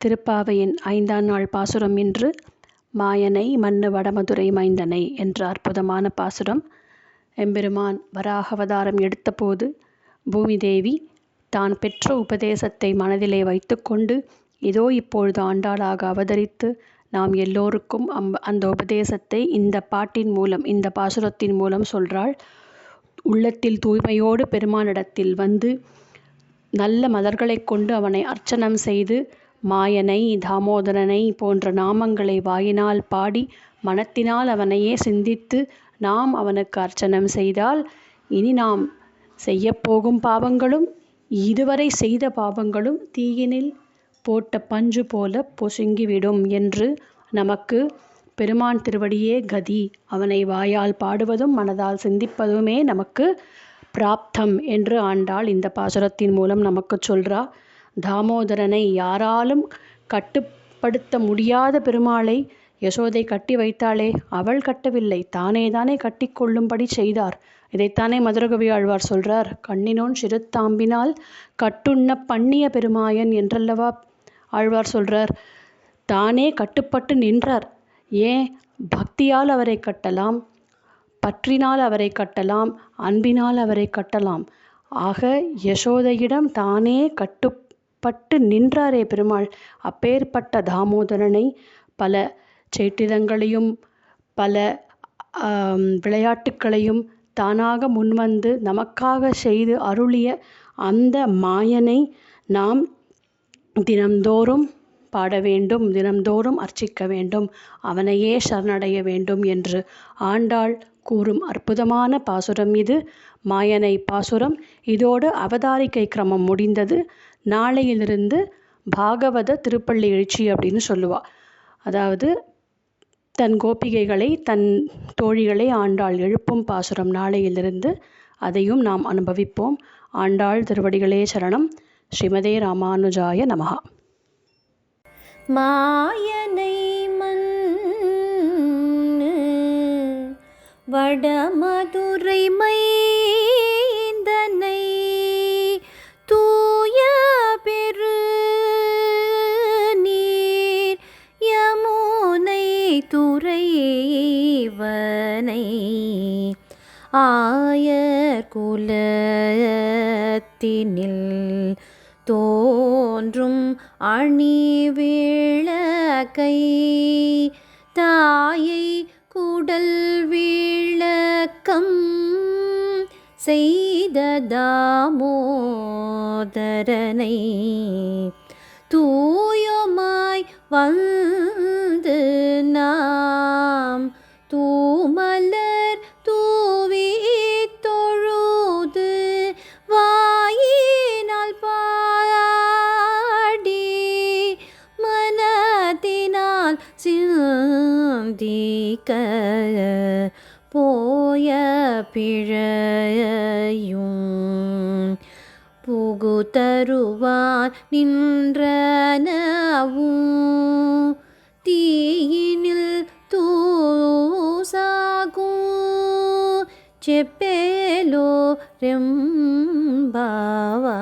திருப்பாவையின் 5ஆம் நாள் பாசுரம் இன்று மாயனை மன்னு வடமதுரை மைந்தனை என்ற அற்புதமான பாசுரம். எம்பெருமான் வராக அவதாரம் எடுத்தபோது பூமிதேவி தான் பெற்ற உபதேசத்தை மனதிலே வைத்துக்கொண்டு இதோ இப்பொழுது ஆண்டாளாக அவதரித்து நாம் எல்லோருக்கும் அந்த உபதேசத்தை இந்த பாட்டின் மூலம், இந்த பாசுரத்தின் மூலம் சொல்கிறாள். உள்ளத்தில் தூய்மையோடு பெருமானிடத்தில் வந்து நல்ல மலர்களை கொண்டு அவனை அர்ச்சனம் செய்து மாயனை, தாமோதரனை போன்ற நாமங்களை வாயினால் பாடி மனத்தினால் அவனையே சிந்தித்து நாம் அவனுக்கு அர்ச்சனம் செய்தால் இனி நாம் செய்யப்போகும் பாவங்களும் இதுவரை செய்த பாவங்களும் தீயினில் போட்ட பஞ்சு போல பொசுங்கிவிடும் என்று நமக்கு பெருமான் திருவடியே கதி. அவனை வாயால் பாடுவதும் மனதால் சிந்திப்பதுமே நமக்கு பிராப்தம் என்று ஆண்டாள் இந்த பாசுரத்தின் மூலம் நமக்கு சொல்றா. தாமோதரனை யாராலும் கட்டுப்படுத்த முடியாத பெருமாளை யசோதை கட்டி வைத்தாளே, அவள் கட்டவில்லை, தானே கட்டி கொள்ளும்படி செய்தார். இதைத்தானே மதுரகவி ஆழ்வார் சொல்றார். கண்ணினோன் சிறுத்தாம்பினால் கட்டுண்ண பண்ணிய பெருமாயன் என்றல்லவா ஆழ்வார் சொல்றார். தானே கட்டுப்பட்டு நின்றார். ஏன்? பக்தியால் அவரை கட்டலாம், பற்றினால் அவரை கட்டலாம், அன்பினால் அவரை கட்டலாம். ஆக யசோதையிடம் தானே கட்டுப்பட்டு நின்றாரே பெருமாள். அப்பேற்பட்ட தாமோதரனை பல சேட்டிதங்களையும் பல விளையாட்டுக்களையும் தானாக முன்வந்து நமக்காக செய்து அருளிய அந்த மாயனை நாம் தினம்தோறும் பாட வேண்டும், தினம்தோறும் அர்ச்சிக்க வேண்டும், அவனையே சரணடைய வேண்டும் என்று ஆண்டாள் கூறும் அற்புதமான பாசுரம் இது மாயனை பாசுரம். இதோடு அவதாரிகை கிரமம் முடிந்தது. நாளையிலிருந்து பாகவத திருப்பள்ளி எழுச்சி அப்படின்னு சொல்லுவா. அதாவது தன் கோபிகைகளை, தன் தோழிகளை ஆண்டாள் எழுப்பும் பாசுரம் நாளையிலிருந்து. அதையும் நாம் அனுபவிப்போம். ஆண்டாள் திருவடிகளே சரணம். ஸ்ரீமதே ராமானுஜாய நமஹ. மாயனை மன்னு வடமதுரை மைந்தனை தூய பெரு நீர் யமுனை துறைவனை ஆயர் குலத்தினில் தோன்றும் அணி விளக்கை தாயை குடல் விளக்கம் செய்த தாமோதரனை தூயமாய் வந்து நாம் தூமலர் தூவி தொழுது வாயினால் பாடி மனத்தினால் சிந்திக்க போய பிழையும் புகுதருவான் நின்றனவும் தீயினில் தூசாகும் చెప్పేలో రెంబావా.